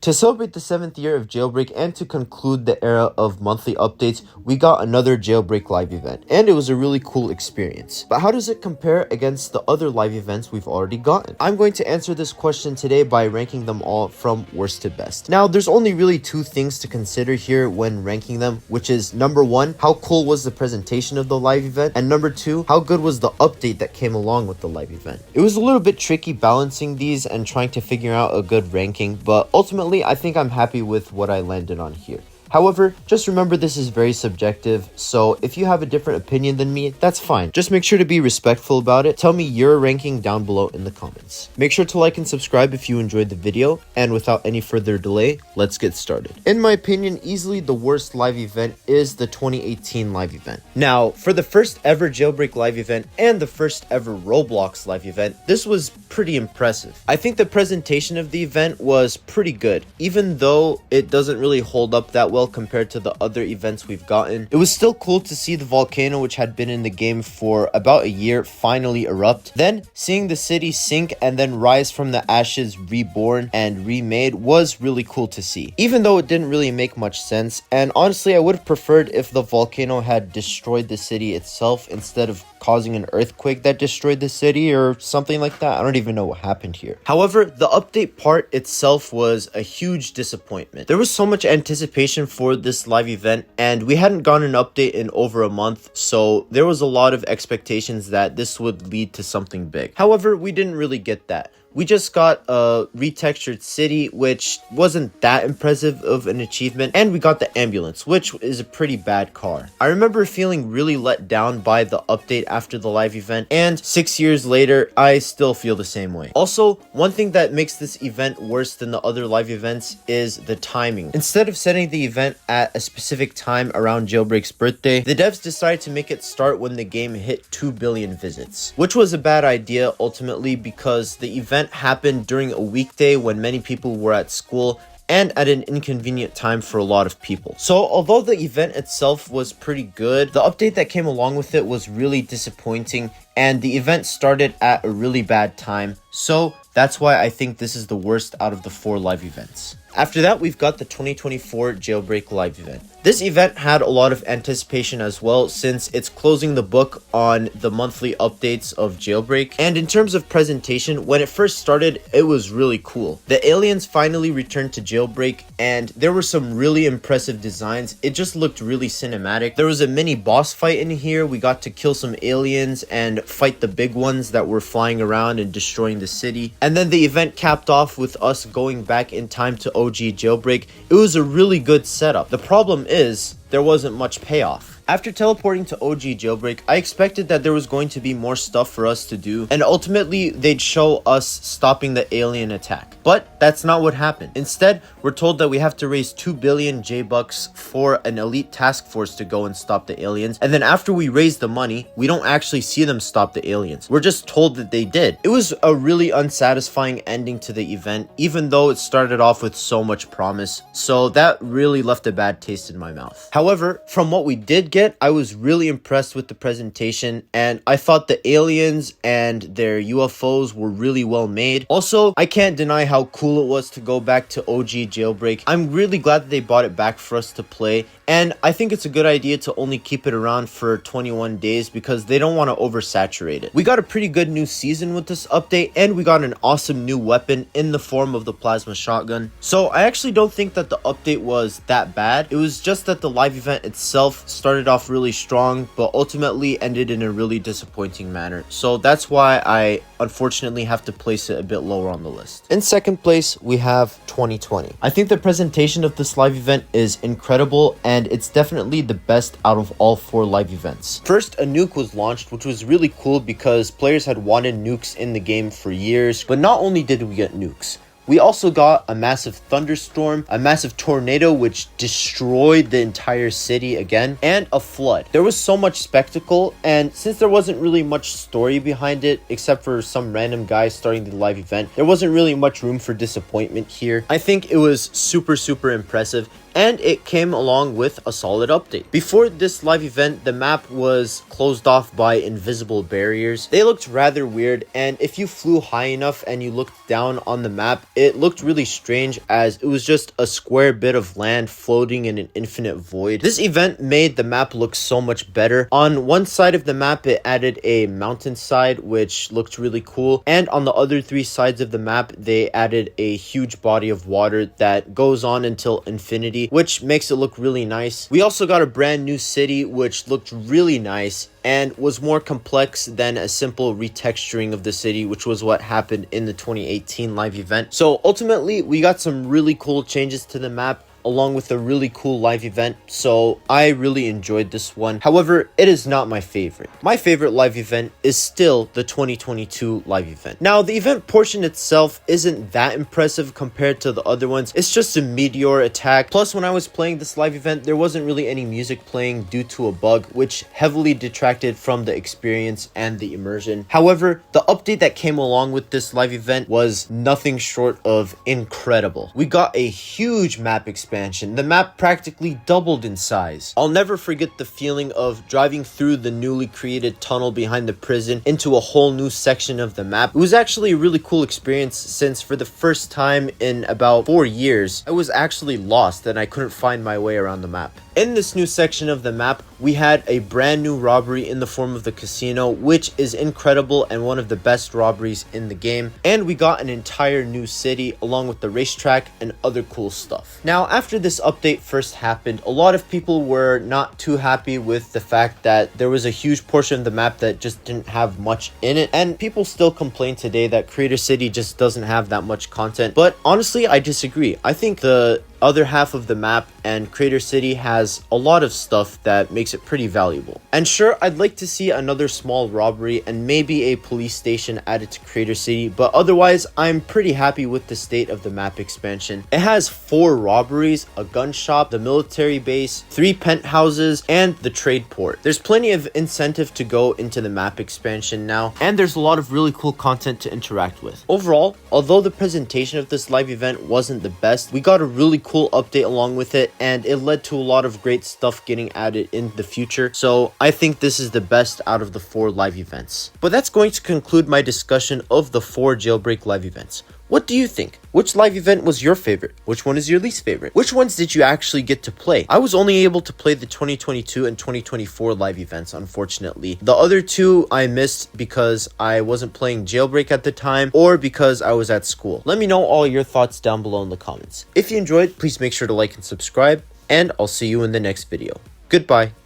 To celebrate the 7th year of Jailbreak and to conclude the era of monthly updates, we got another Jailbreak live event, and it was a really cool experience. But how does it compare against the other live events we've already gotten? I'm going to answer this question today by ranking them all from worst to best. Now, there's only really two things to consider here when ranking them, which is number one, how cool was the presentation of the live event, and number two, how good was the update that came along with the live event. It was a little bit tricky balancing these and trying to figure out a good ranking, but ultimately, I think I'm happy with what I landed on here. However, just remember this is very subjective, so if you have a different opinion than me, that's fine. Just make sure to be respectful about it. Tell me your ranking down below in the comments. Make sure to like and subscribe if you enjoyed the video, and without any further delay, let's get started. In my opinion, easily the worst live event is the 2018 live event. Now, for the first ever Jailbreak live event and the first ever Roblox live event, this was pretty impressive. I think the presentation of the event was pretty good, even though it doesn't really hold up that well compared to the other events we've gotten. It was still cool to see the volcano, which had been in the game for about a year, finally erupt. Then seeing the city sink and then rise from the ashes, reborn and remade, was really cool to see, even though it didn't really make much sense. And honestly, I would have preferred if the volcano had destroyed the city itself instead of causing an earthquake that destroyed the city or something like that. I don't even know what happened here. However, the update part itself was a huge disappointment. There was so much anticipation for this live event, and we hadn't gotten an update in over a month, so there was a lot of expectations that this would lead to something big. However, we didn't really get that. We just got a retextured city, which wasn't that impressive of an achievement, and we got the ambulance, which is a pretty bad car. I remember feeling really let down by the update after the live event, and 6 years later, I still feel the same way. Also, one thing that makes this event worse than the other live events is the timing. Instead of setting the event at a specific time around Jailbreak's birthday, the devs decided to make it start when the game hit 2 billion visits, which was a bad idea ultimately because the event happened during a weekday when many people were at school and at an inconvenient time for a lot of people. So although the event itself was pretty good, the update that came along with it was really disappointing, and the event started at a really bad time. So that's why I think this is the worst out of the 4 live events. After that, we've got the 2024 Jailbreak live event. This event had a lot of anticipation as well, since it's closing the book on the monthly updates of Jailbreak. And in terms of presentation, when it first started, it was really cool. The aliens finally returned to Jailbreak, and there were some really impressive designs. It just looked really cinematic. There was a mini boss fight in here. We got to kill some aliens and fight the big ones that were flying around and destroying the city. And then the event capped off with us going back in time to OG Jailbreak. It was a really good setup. The problem is there wasn't much payoff. After teleporting to OG Jailbreak, I expected that there was going to be more stuff for us to do, and ultimately they'd show us stopping the alien attack. But that's not what happened. Instead, we're told that we have to raise 2 billion J-Bucks for an elite task force to go and stop the aliens, and then after we raise the money, we don't actually see them stop the aliens. We're just told that they did. It was a really unsatisfying ending to the event, even though it started off with so much promise, so that really left a bad taste in my mouth. However, from what we did get, I was really impressed with the presentation, and I thought the aliens and their UFOs were really well made. Also, I can't deny how cool it was to go back to OG Jailbreak. I'm really glad that they brought it back for us to play, and I think it's a good idea to only keep it around for 21 days because they don't want to oversaturate it. We got a pretty good new season with this update, and we got an awesome new weapon in the form of the plasma shotgun. So I actually don't think that the update was that bad. It was just that the live event itself started off really strong, but ultimately ended in a really disappointing manner. So that's why I unfortunately have to place it a bit lower on the list. In second place, we have 2020. I think the presentation of this live event is incredible, and it's definitely the best out of all 4 live events. First, a nuke was launched, which was really cool because players had wanted nukes in the game for years. But not only did we get nukes, we also got a massive thunderstorm, a massive tornado which destroyed the entire city again, and a flood. There was so much spectacle, and since there wasn't really much story behind it, except for some random guy starting the live event, there wasn't really much room for disappointment here. I think it was super impressive, and it came along with a solid update. Before this live event, the map was closed off by invisible barriers. They looked rather weird, and if you flew high enough and you looked down on the map, it looked really strange as it was just a square bit of land floating in an infinite void. This event made the map look so much better. On one side of the map, it added a mountainside, which looked really cool, and on the other three sides of the map, they added a huge body of water that goes on until infinity, which makes it look really nice. We also got a brand new city, which looked really nice and was more complex than a simple retexturing of the city, which was what happened in the 2018 live event. So ultimately, we got some really cool changes to the map along with a really cool live event, so I really enjoyed this one. However, it is not my favorite. My favorite live event is still the 2022 live event. Now, the event portion itself isn't that impressive compared to the other ones. It's just a meteor attack. Plus, when I was playing this live event, there wasn't really any music playing due to a bug, which heavily detracted from the experience and the immersion. However, the update that came along with this live event was nothing short of incredible. We got a huge map expansion. The map practically doubled in size. I'll never forget the feeling of driving through the newly created tunnel behind the prison into a whole new section of the map. It was actually a really cool experience since for the first time in about 4 years, I was actually lost and I couldn't find my way around the map. In this new section of the map, we had a brand new robbery in the form of the casino, which is incredible and one of the best robberies in the game. And we got an entire new city along with the racetrack and other cool stuff. Now, after this update first happened, a lot of people were not too happy with the fact that there was a huge portion of the map that just didn't have much in it. And people still complain today that Creator City just doesn't have that much content. But honestly, I disagree. I think the other half of the map and Creator City has a lot of stuff that makes it pretty valuable. And sure, I'd like to see another small robbery and maybe a police station added to Creator City, but otherwise, I'm pretty happy with the state of the map expansion. It has 4 robberies, a gun shop, the military base, 3 penthouses, and the trade port. There's plenty of incentive to go into the map expansion now, and there's a lot of really cool content to interact with. Overall, although the presentation of this live event wasn't the best, we got a really cool update along with it, and it led to a lot of great stuff getting added in the future. So I think this is the best out of the 4 live events. But that's going to conclude my discussion of the 4 Jailbreak live events. What do you think? Which live event was your favorite? Which one is your least favorite? Which ones did you actually get to play? I was only able to play the 2022 and 2024 live events, unfortunately. The other 2 I missed because I wasn't playing Jailbreak at the time or because I was at school. Let me know all your thoughts down below in the comments. If you enjoyed, please make sure to like and subscribe, and I'll see you in the next video. Goodbye.